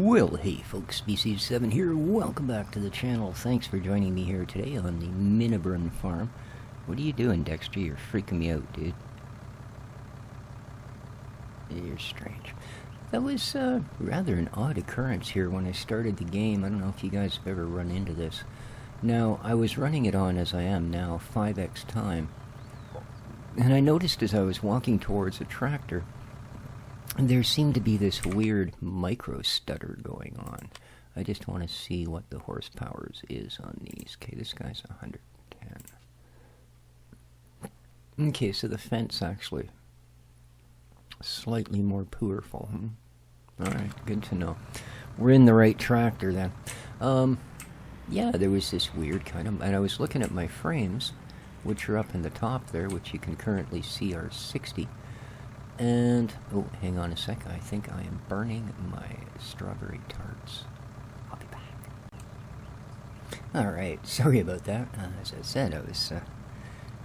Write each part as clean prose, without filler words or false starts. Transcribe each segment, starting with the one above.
Well, hey folks, Species 7 here. Welcome back to the channel. Thanks for joining me here today on the Minnibrunn Farm. What are you doing, Dexter? You're freaking me out, dude. You're strange. That was rather an odd occurrence here when I started the game. I don't know if you guys have ever run into this. Now, I was running it on, as I am now, 5x time. And I noticed as I was walking towards a tractor, there seemed to be this weird micro stutter going on. I just want to see what the horsepower is on these. Okay, this guy's 110. Okay, so the fence actually slightly more powerful. Alright, good to know. We're in the right tractor then. Yeah, there was this weird kind of... And I was looking at my frames, which are up in the top there, which you can currently see are 60. And, oh, hang on a sec, I think I am burning my strawberry tarts. I'll be back. Alright, sorry about that. As I said, I was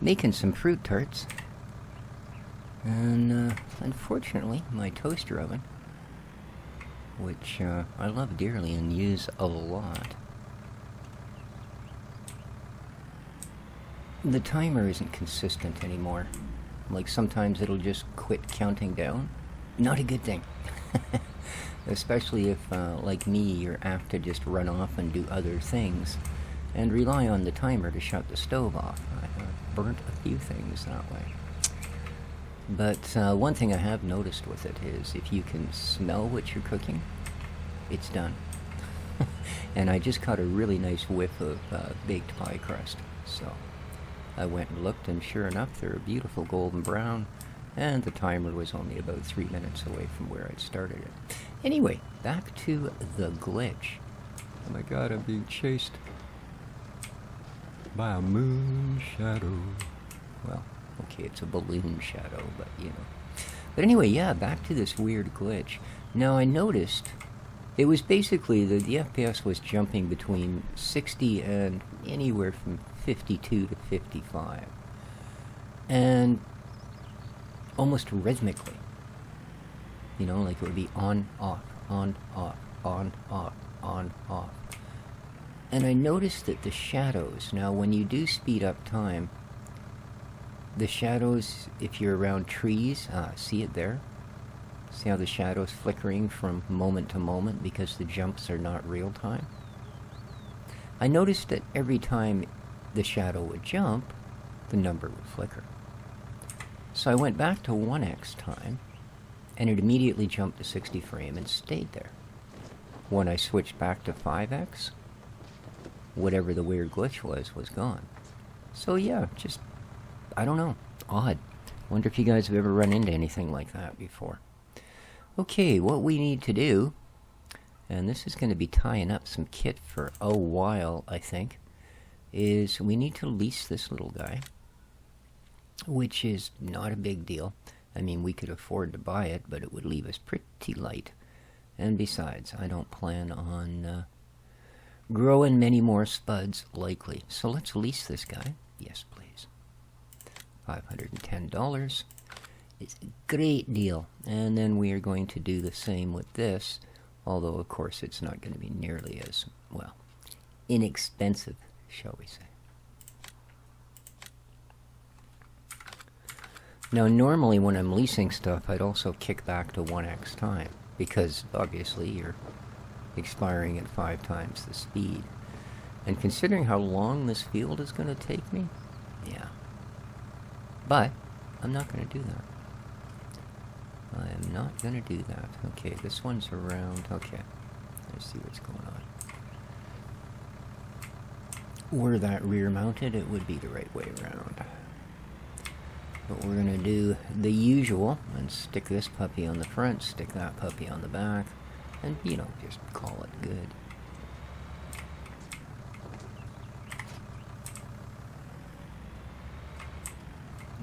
making some fruit tarts. And, unfortunately, my toaster oven, which I love dearly and use a lot, the timer isn't consistent anymore. Like, sometimes it'll just quit counting down. Not a good thing. Especially if, like me, you're apt to just run off and do other things and rely on the timer to shut the stove off. I have burnt a few things that way. But one thing I have noticed with it is if you can smell what you're cooking, it's done. And I just caught a really nice whiff of baked pie crust, so I went and looked, and sure enough, they're a beautiful golden brown, and the timer was only about 3 minutes away from where I'd started it. Anyway, back to the glitch. Oh my god, I'm being chased by a moon shadow. Well, okay, it's a balloon shadow, but you know. But anyway, yeah, back to this weird glitch. Now, I noticed it was basically the FPS was jumping between 60 and anywhere from 52 to 55. And almost rhythmically. You know, like it would be on, off, on, off, on, off, on, off. And I noticed that the shadows, now when you do speed up time, the shadows, if you're around trees, see it there? See how the shadow's flickering from moment to moment because the jumps are not real time? I noticed that every time the shadow would jump, the number would flicker. So I went back to 1x time, and it immediately jumped to 60 frame and stayed there. When I switched back to 5x, whatever the weird glitch was gone. So yeah, just, I don't know, odd. Wonder if you guys have ever run into anything like that before. Okay, what we need to do, and this is going to be tying up some kit for a while, I think, is we need to lease this little guy, which is not a big deal. I mean, we could afford to buy it, but it would leave us pretty light. And besides, I don't plan on growing many more spuds, likely. So let's lease this guy. Yes, please. $510. It's a great deal. And then we are going to do the same with this, although of course it's not going to be nearly as, well, inexpensive, shall we say. Now normally when I'm leasing stuff, I'd also kick back to 1x time, because obviously you're expiring at 5 times the speed. And considering how long this field is going to take me, yeah. But I'm not going to do that. I am not going to do that. Okay, this one's around. Okay, let's see what's going on. Were that rear mounted, it would be the right way around. But we're going to do the usual and stick this puppy on the front, stick that puppy on the back, and, you know, just call it good.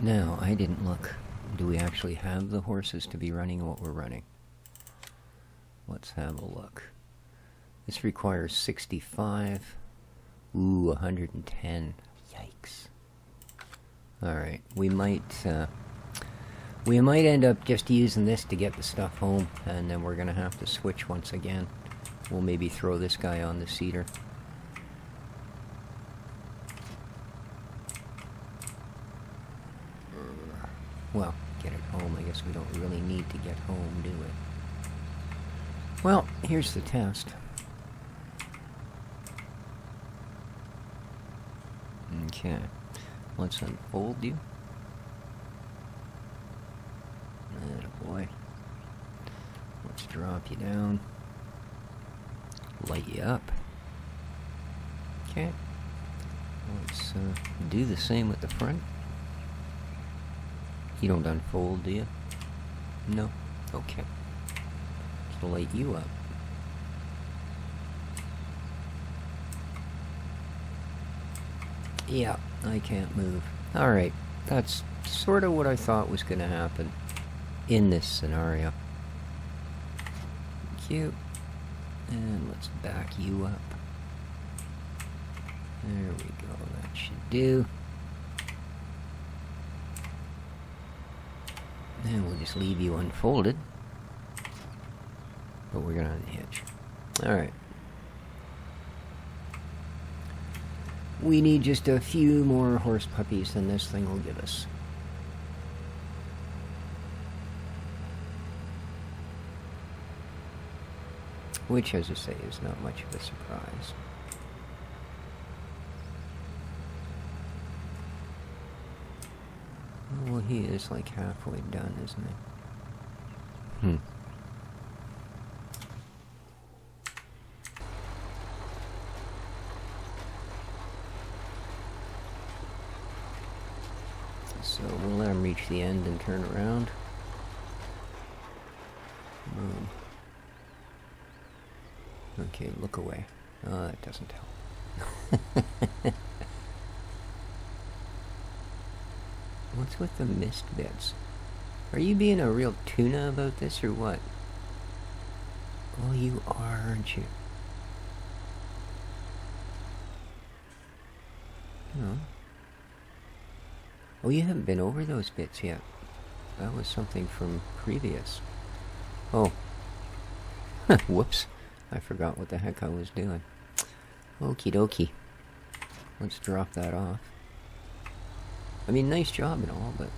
Now, I didn't look. Do we actually have the horses to be running what we're running? Let's have a look. This requires 65. Ooh, 110. Yikes. Alright, we might end up just using this to get the stuff home, and then we're going to have to switch once again. We'll maybe throw this guy on the cedar. Well, get it home. I guess we don't really need to get home, do we? Well, here's the test. Okay. Let's unfold you. Attaboy. Let's drop you down. Light you up. Okay. Let's do the same with the front. You don't unfold, do you? No? Okay. So light you up. Yeah, I can't move. Alright, that's sort of what I thought was going to happen in this scenario. Cute. And let's back you up. There we go, that should do. And we'll just leave you unfolded. But we're going to unhitch. Alright. We need just a few more horse puppies than this thing will give us. Which, as I say, is not much of a surprise. Well, he is like halfway done, isn't he? So we'll let him reach the end and turn around. Boom. Okay, look away. Oh, that doesn't help. What's with the missed bits? Are you being a real tuna about this, or what? Oh, you are, aren't you? No. Oh, you haven't been over those bits yet. That was something from previous. Oh. Whoops. I forgot what the heck I was doing. Okie dokie. Let's drop that off. I mean, nice job and all, but,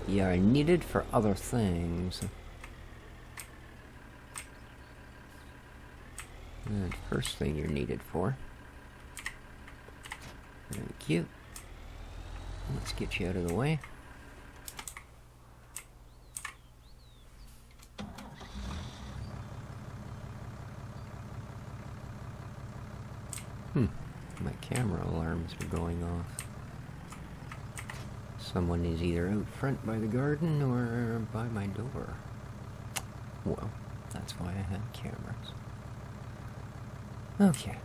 you know. Yeah, I need it for other things. And first thing you're needed for. Very cute. Let's get you out of the way. My camera alarms are going off. Someone is either out front by the garden or by my door. Well, that's why I have cameras. Okay,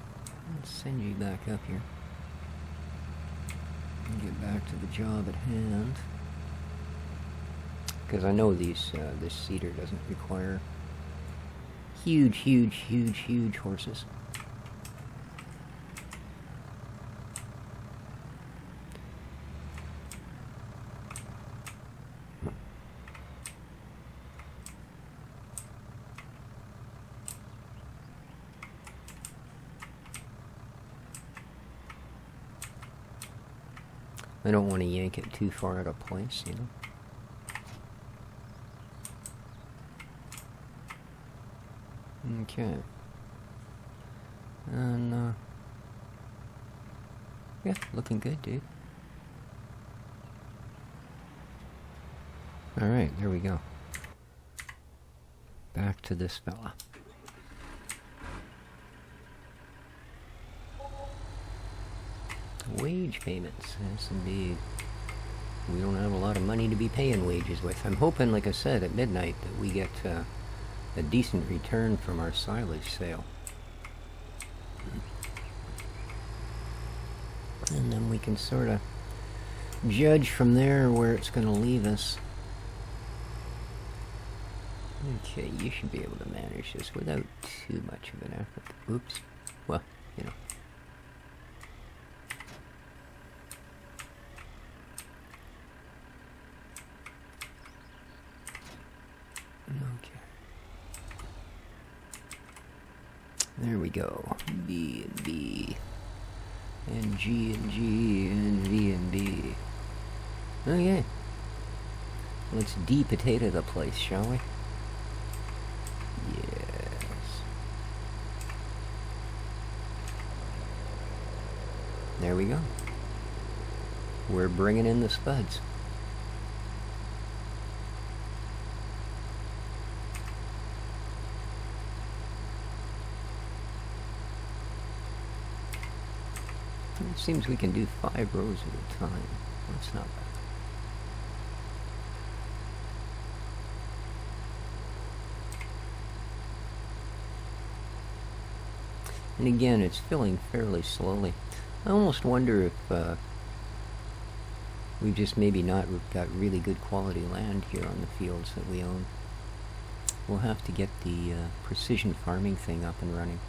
let's send you back up here. And get back to the job at hand. Because I know this cedar doesn't require huge horses. I don't want to yank it too far out of place, you know. Okay. And, yeah, looking good, dude. Alright, there we go. Back to this fella. Wage payments, yes indeed. We don't have a lot of money to be paying wages with. I'm hoping, like I said, at midnight that we get a decent return from our silage sale. And then we can sort of judge from there where it's going to leave us. Okay, you should be able to manage this without too much of an effort. Oops. Well, you know. There we go. B and B. And G and G and V and B. Okay. Let's de-potato the place, shall we? Yes. There we go. We're bringing in the spuds. It seems we can do 5 rows at a time. That's not bad. And again, it's filling fairly slowly. I almost wonder if we've just maybe not got really good quality land here on the fields that we own. We'll have to get the precision farming thing up and running.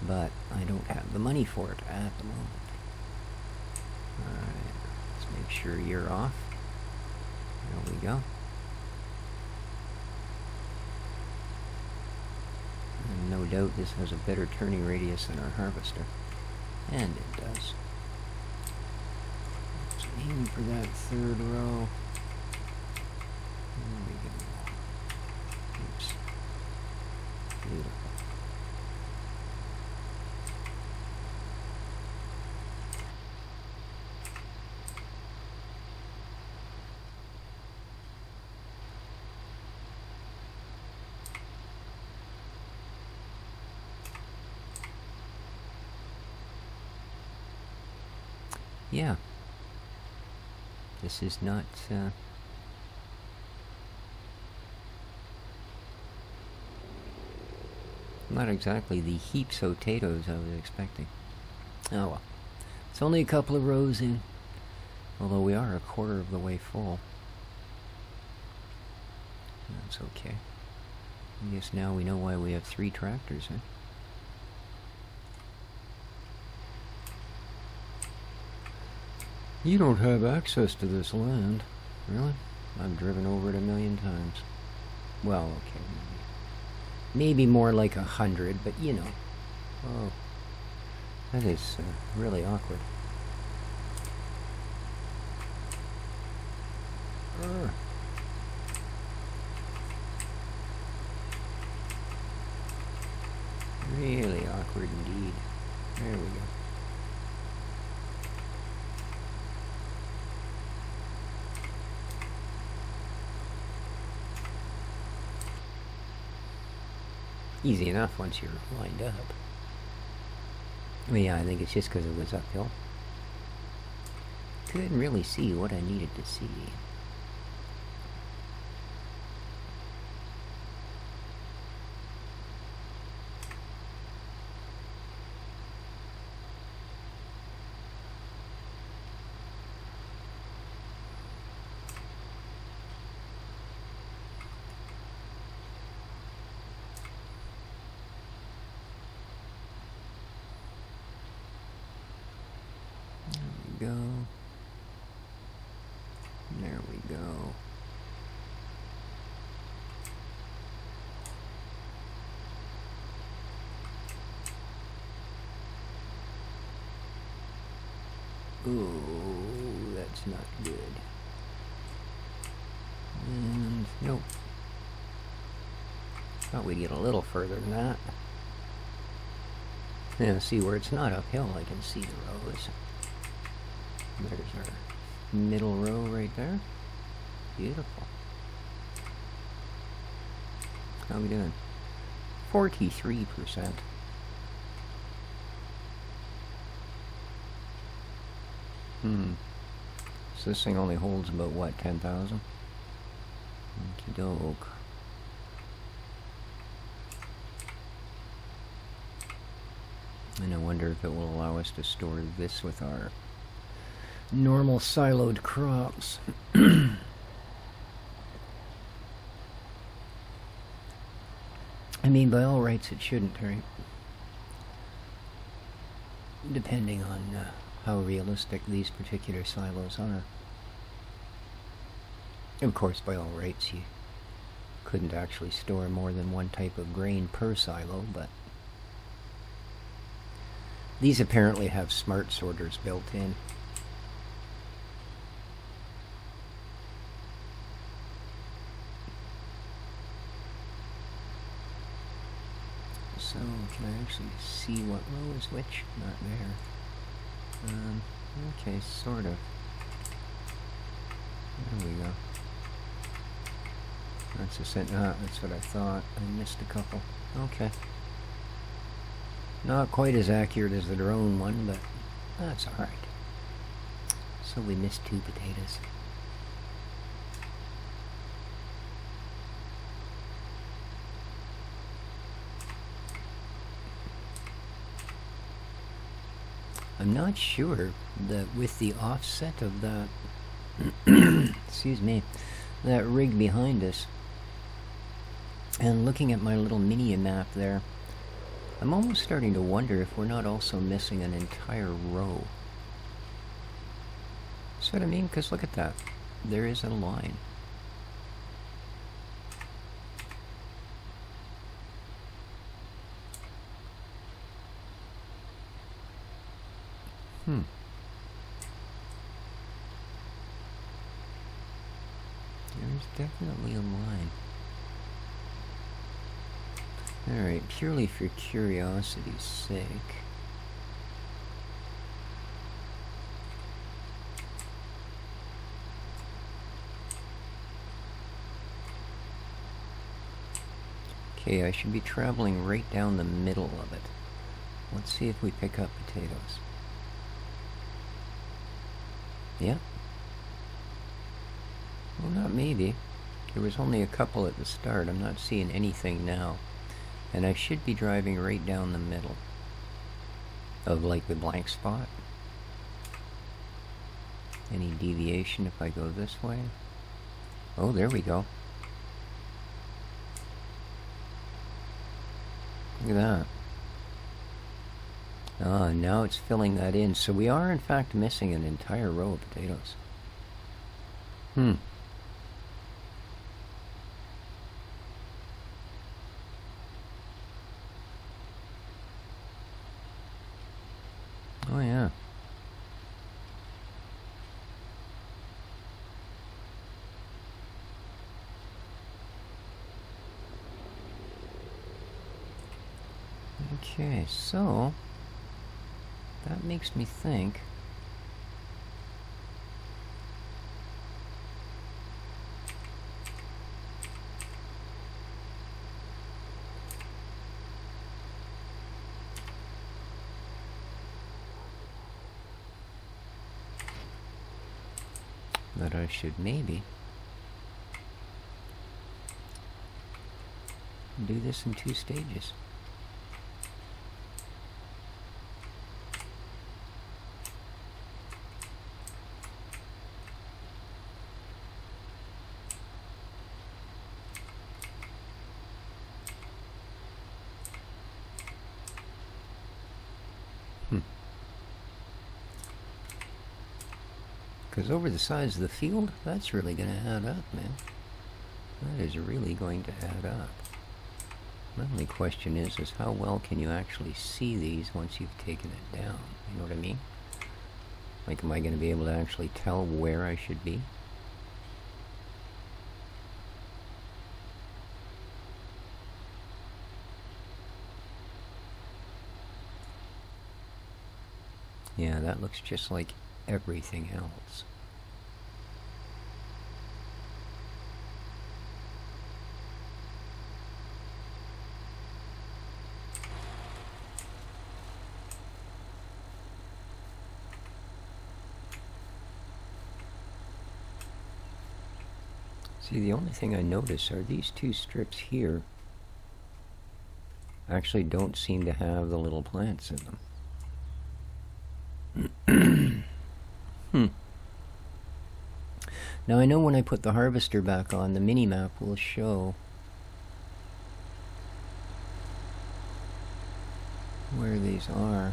But I don't have the money for it at the moment. Alright, let's make sure you're off. There we go. And no doubt this has a better turning radius than our harvester. And it does. Let's aim for that 3rd row. There we go. Oops. Beautiful. Yeah, this is not, not exactly the heaps of potatoes I was expecting. Oh well, it's only a couple of rows in, although we are a quarter of the way full. That's okay. I guess now we know why we have 3 tractors, huh? You don't have access to this land. Really? I've driven over it 1,000,000 times. Well, okay, maybe more like 100, but you know. Oh, that is really awkward. Really awkward indeed. There we go. Easy enough once you're lined up. Well, yeah, I think it's just because it was uphill. Couldn't really see what I needed to see. Go. There we go. Ooh, that's not good. And nope. Thought we'd get a little further than that. Yeah, see where it's not uphill, I can see the rows. There's our middle row right there. Beautiful. How we doing? 43%. So this thing only holds about, what, 10,000? Okie doke. And I wonder if it will allow us to store this with our normal siloed crops. I mean, by all rights it shouldn't, right? Depending on how realistic these particular silos are. Of course, by all rights you couldn't actually store more than one type of grain per silo, but These apparently have smart sorters built in. So, can I actually see what row is which? Not there. Okay, sort of. There we go. That's a cent. That's what I thought. I missed a couple. Okay. Not quite as accurate as the drone one, but that's alright. So we missed 2 potatoes. I'm not sure that with the offset of that, excuse me, that rig behind us, and looking at my little mini map there, I'm almost starting to wonder if we're not also missing an entire row. See what I mean? Because look at that. There is a line. There's definitely a line. Alright, purely for curiosity's sake. Okay, I should be traveling right down the middle of it. Let's see if we pick up potatoes. Yeah. Well, not maybe. There was only a couple at the start. I'm not seeing anything now. And I should be driving right down the middle of, like, the blank spot. Any deviation if I go this way? Oh, there we go. Look at that. Ah, now it's filling that in. So we are, in fact, missing an entire row of potatoes. Oh, yeah. Okay, so that makes me think that I should maybe do this in 2 stages. Because over the size of the field, that's really going to add up, man. That is really going to add up. My only question is how well can you actually see these once you've taken it down? You know what I mean? Like, am I going to be able to actually tell where I should be? Yeah, that looks just like everything else. See, the only thing I notice are these 2 strips here actually don't seem to have the little plants in them. Now I know when I put the harvester back on, the mini map will show where these are.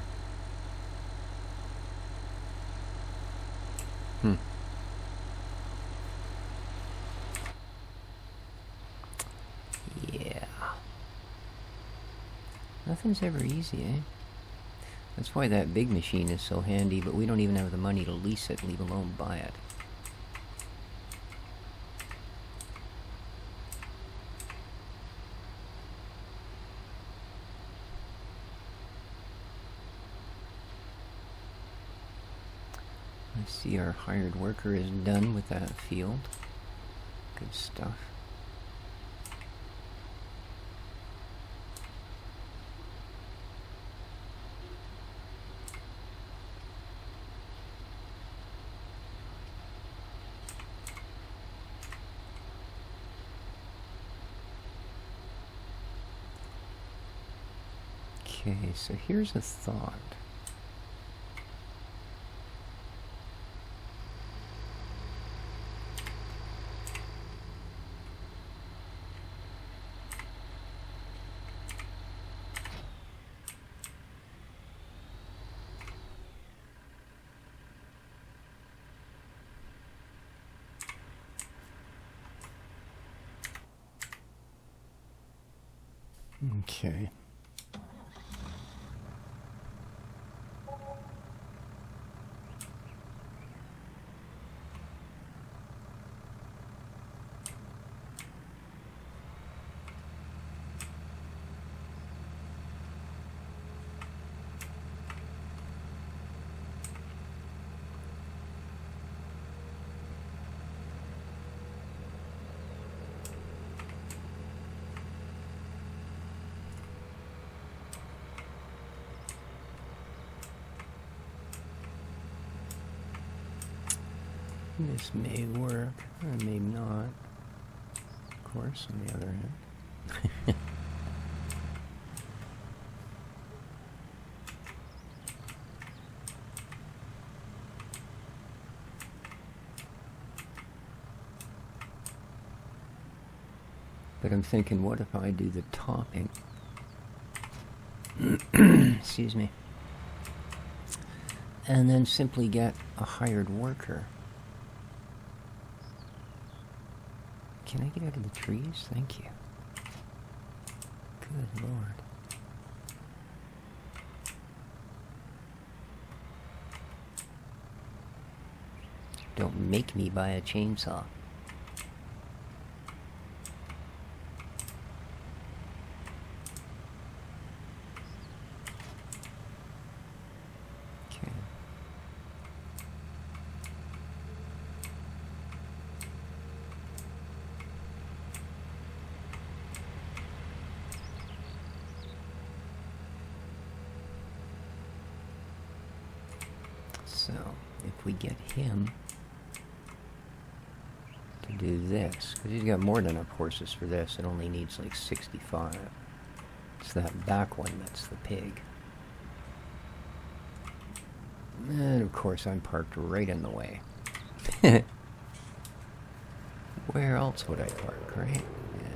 Yeah. Nothing's ever easy, eh? That's why that big machine is so handy, but we don't even have the money to lease it, leave alone buy it. I see our hired worker is done with that field. Good stuff. Okay, so here's a thought. Okay. This may work, or may not. Of course, on the other hand. But I'm thinking, what if I do the topping? Excuse me. And then simply get a hired worker. Can I get out of the trees? Thank you. Good Lord. Don't make me buy a chainsaw. Okay. So, if we get him to do this, because he's got more than enough horses for this, it only needs like 65. It's that back one that's the pig. And of course I'm parked right in the way. Where else would I park, right? Yeah.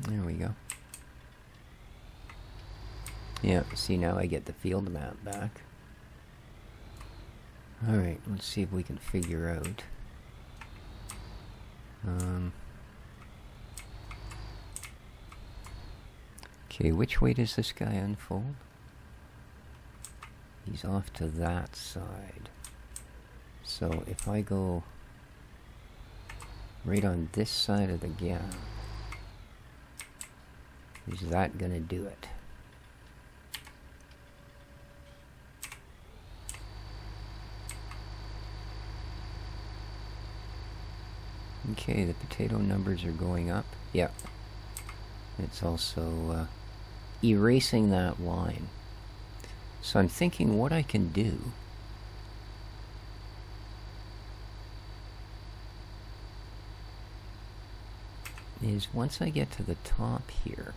There we go. Yeah, see, now I get the field map back. Alright, let's see if we can figure out. Okay, which way does this guy unfold? He's off to that side. So if I go right on this side of the gap, is that gonna do it? Okay, the potato numbers are going up. Yeah. It's also erasing that line. So I'm thinking what I can do is once I get to the top here,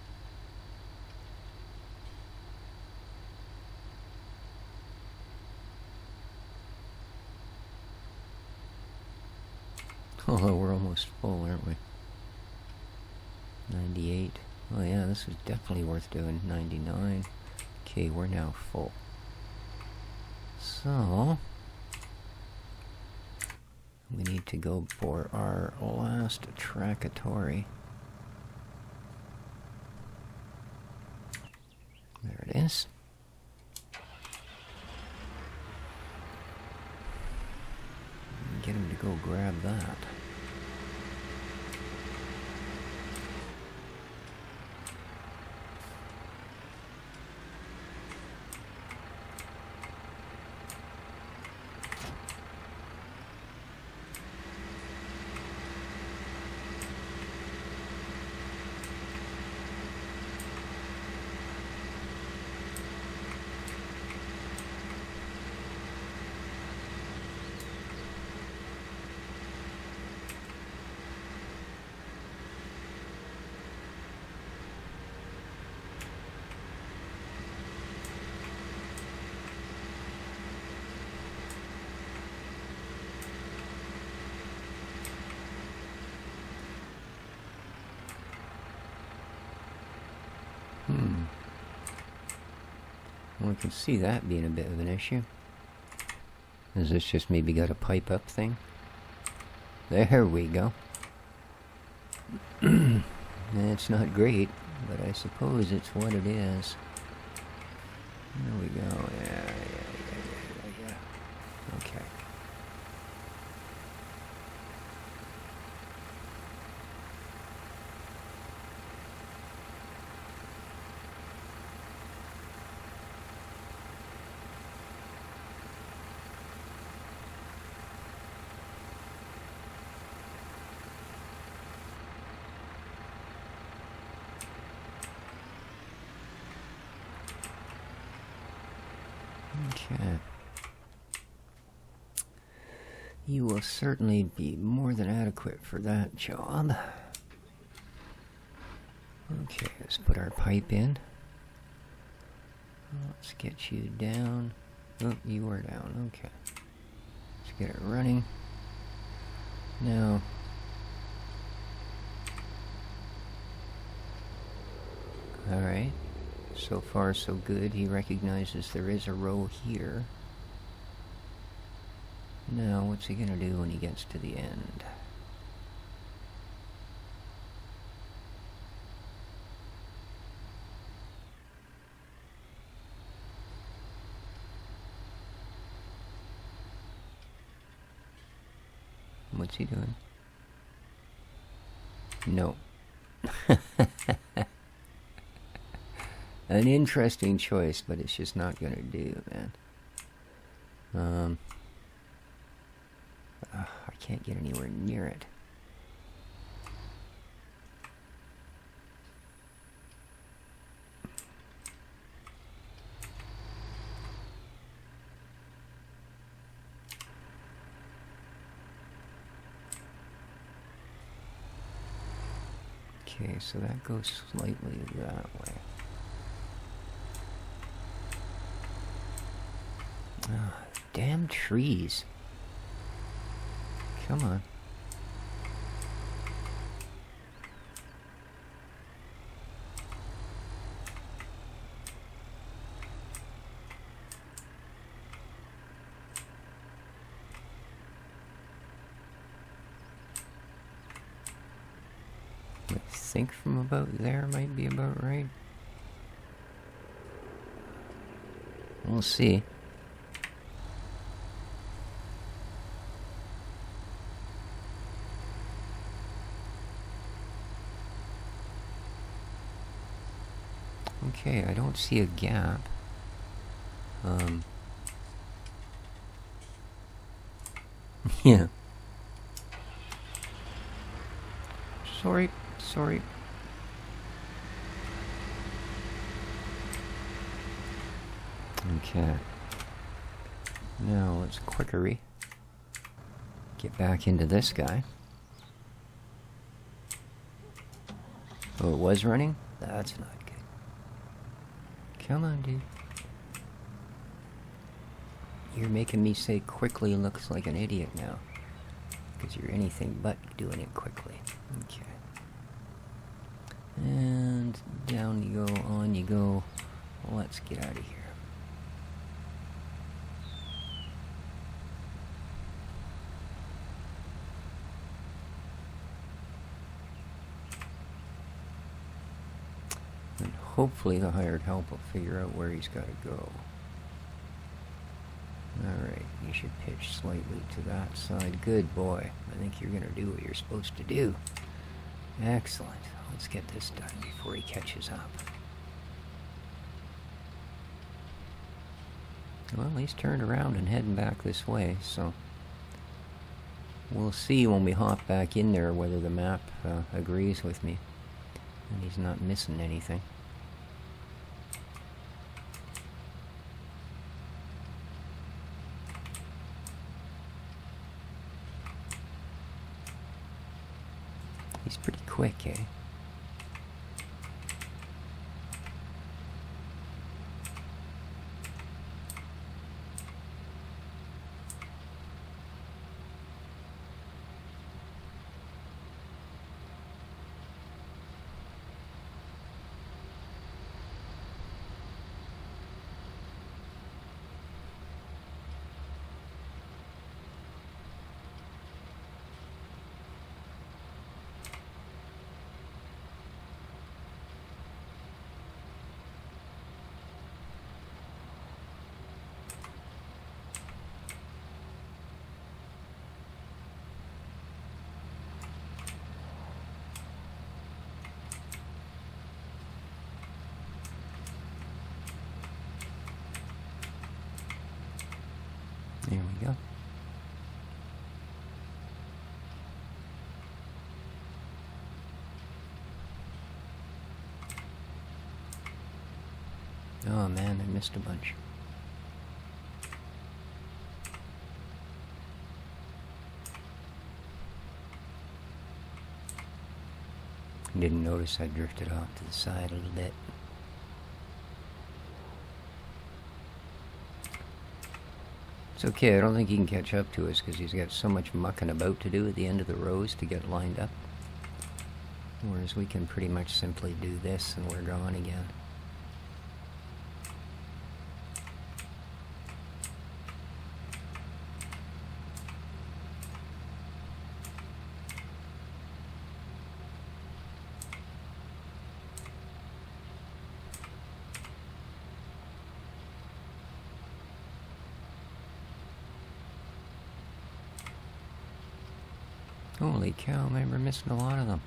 oh, we're almost full, aren't we? 98. Oh yeah, this is definitely worth doing. 99. Okay, we're now full. So, we need to go for our last tracatory. There it is. Get him to go grab that. Well, I can see that being a bit of an issue. Is this just maybe got a pipe up thing? There we go. It's not great, but I suppose it's what it is. There we go. Yeah. Okay. Okay. You will certainly be more than adequate for that job. Okay, let's put our pipe in. Let's get you down. Oh, you are down. Okay. Let's get it running. Now, alright. So far, so good. He recognizes there is a row here. Now, what's he gonna do when he gets to the end? What's he doing? No. An interesting choice, but it's just not gonna do, man. I can't get anywhere near it. Okay, so that goes slightly that way. Oh, damn trees. Come on. I think from about there might be about right. We'll see. Okay, I don't see a gap. Yeah. Sorry. Okay. Now let's quickery. Get back into this guy. Oh, it was running? That's not good. Come on, dude. You're making me say quickly looks like an idiot now. Because you're anything but doing it quickly. Okay. And down you go, on you go. Let's get out of here. hopefully the hired help will figure out where he's got to go. Alright, you should pitch slightly to that side. Good boy. I think you're going to do what you're supposed to do. Excellent. Let's get this done before he catches up. Well, he's turned around and heading back this way, so we'll see when we hop back in there whether the map agrees with me and he's not missing anything. He's pretty quick, eh? There we go. Oh man, I missed a bunch. Didn't notice I drifted off to the side a little bit. It's okay, I don't think he can catch up to us because he's got so much mucking about to do at the end of the rows to get lined up. Whereas we can pretty much simply do this and we're gone again. Holy cow, man, we're missing a lot of them.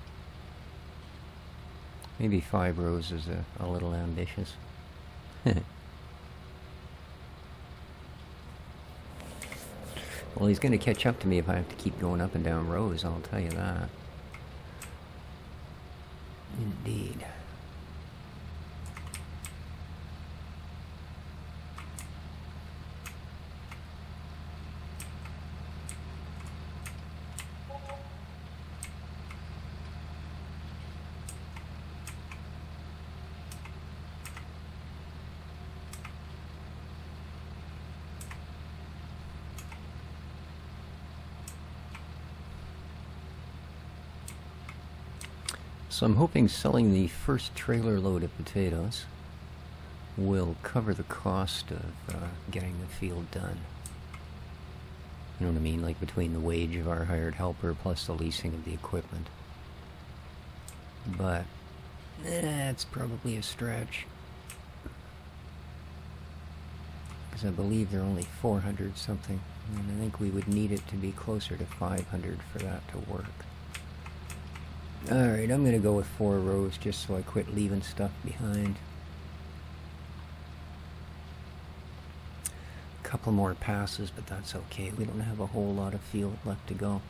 Maybe 5 rows is a little ambitious. Well, he's going to catch up to me if I have to keep going up and down rows, I'll tell you that. Indeed. So I'm hoping selling the first trailer load of potatoes will cover the cost of getting the field done. You know what I mean? Like between the wage of our hired helper plus the leasing of the equipment. But it's probably a stretch. Because I believe they're only 400 something. And I think we would need it to be closer to 500 for that to work. Alright, I'm going to go with 4 rows just so I quit leaving stuff behind. A couple more passes, but that's okay. We don't have a whole lot of field left to go.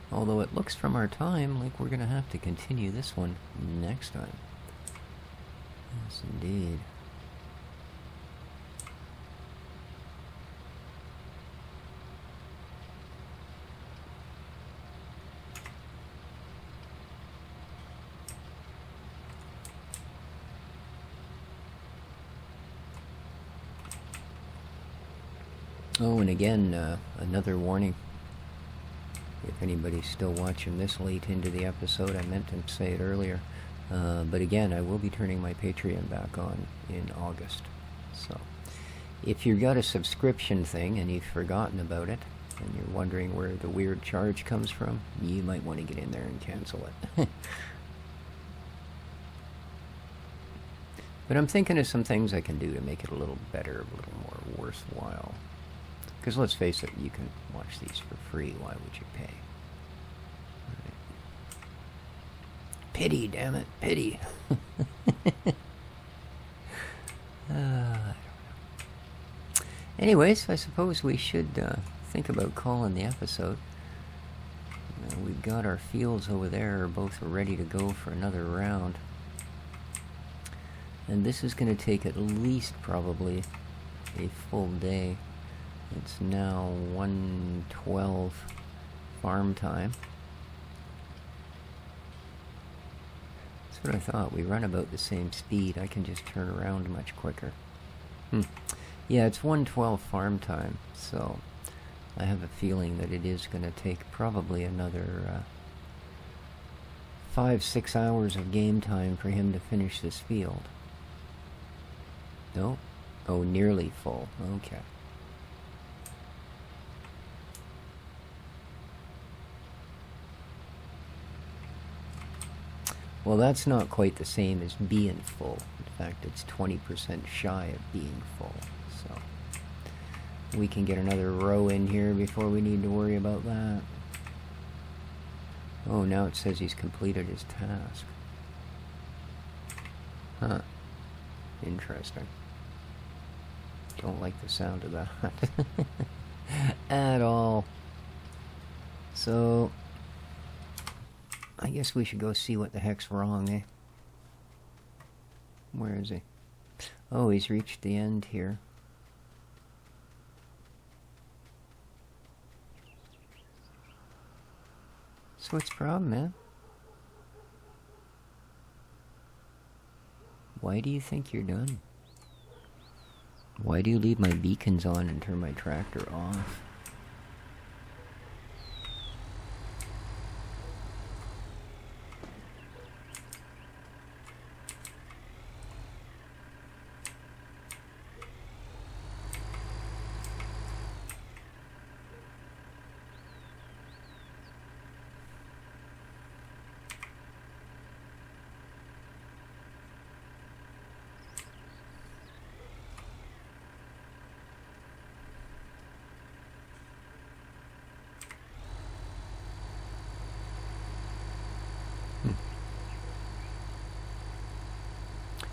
Although it looks from our time like we're going to have to continue this one next time. Yes, indeed. Oh, and again, another warning. If anybody's still watching this late into the episode, I meant to say it earlier. But again, I will be turning my Patreon back on in August. So, if you've got a subscription thing and you've forgotten about it, and you're wondering where the weird charge comes from, you might want to get in there and cancel it. But I'm thinking of some things I can do to make it a little better, a little more worthwhile. Because let's face it, you can watch these for free. Why would you pay? Right. Pity, damn it, pity. I don't know. Anyways, I suppose we should think about calling the episode. We've got our fields over there, both ready to go for another round. And this is going to take at least probably a full day. It's now 1:12 farm time. That's what I thought. We run about the same speed. I can just turn around much quicker. Yeah, it's 1:12 farm time, so I have a feeling that it is going to take probably another 5-6 hours of game time for him to finish this field. No? Oh, nearly full. Okay. Well, that's not quite the same as being full. In fact, it's 20% shy of being full. So we can get another row in here before we need to worry about that. Oh, now it says he's completed his task. Huh. Interesting. Don't like the sound of that. At all. So I guess we should go see what the heck's wrong, eh? Where is he? Oh, he's reached the end here. So what's the problem, man? Why do you think you're done? Why do you leave my beacons on and turn my tractor off?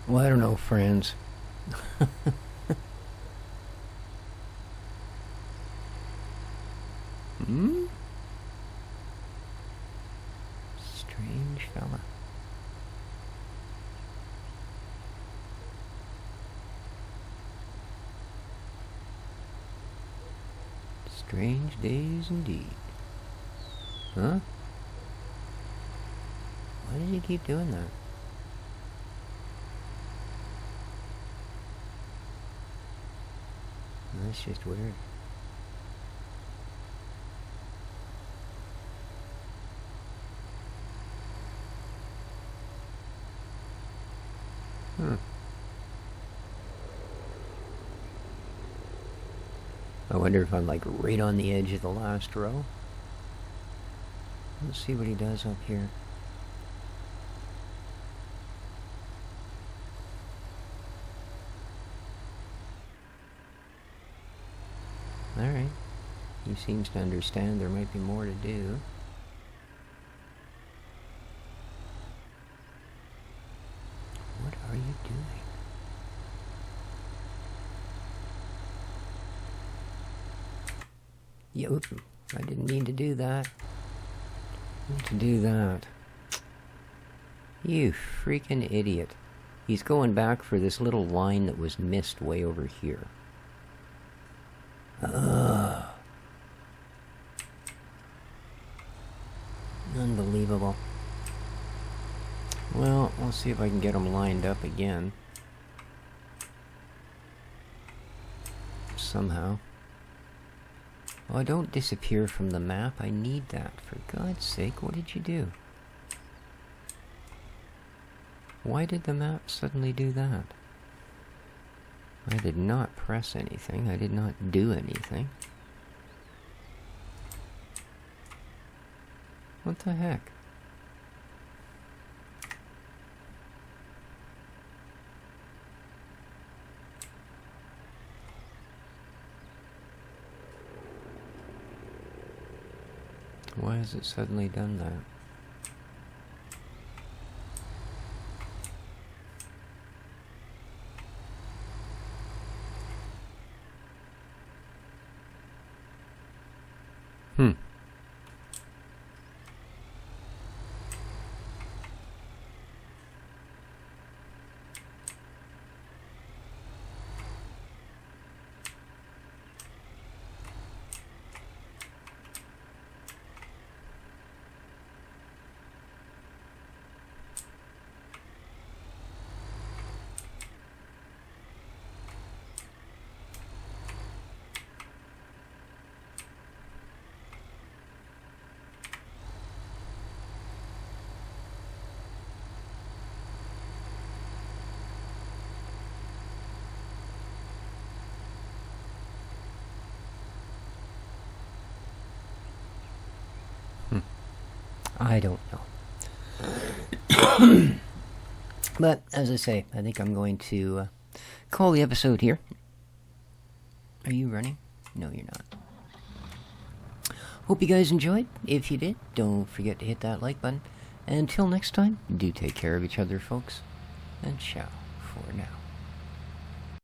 Well, I don't know, friends. Strange fella. Strange days indeed. Huh? Why does he keep doing that? That's just weird. I wonder if I'm like right on the edge of the last row. Let's see what he does up here. Alright. He seems to understand there might be more to do. What are you doing? Yo, I didn't mean to do that. You freaking idiot. He's going back for this little line that was missed way over here. Unbelievable. Well, we'll see if I can get them lined up again. Somehow. Oh, don't disappear from the map. I need that. For God's sake, what did you do? Why did the map suddenly do that? I did not press anything. I did not do anything. What the heck? Why has it suddenly done that? I don't know. But, as I say, I think I'm going to call the episode here. Are you running? No, you're not. Hope you guys enjoyed. If you did, don't forget to hit that like button. And until next time, do take care of each other, folks. And ciao for now.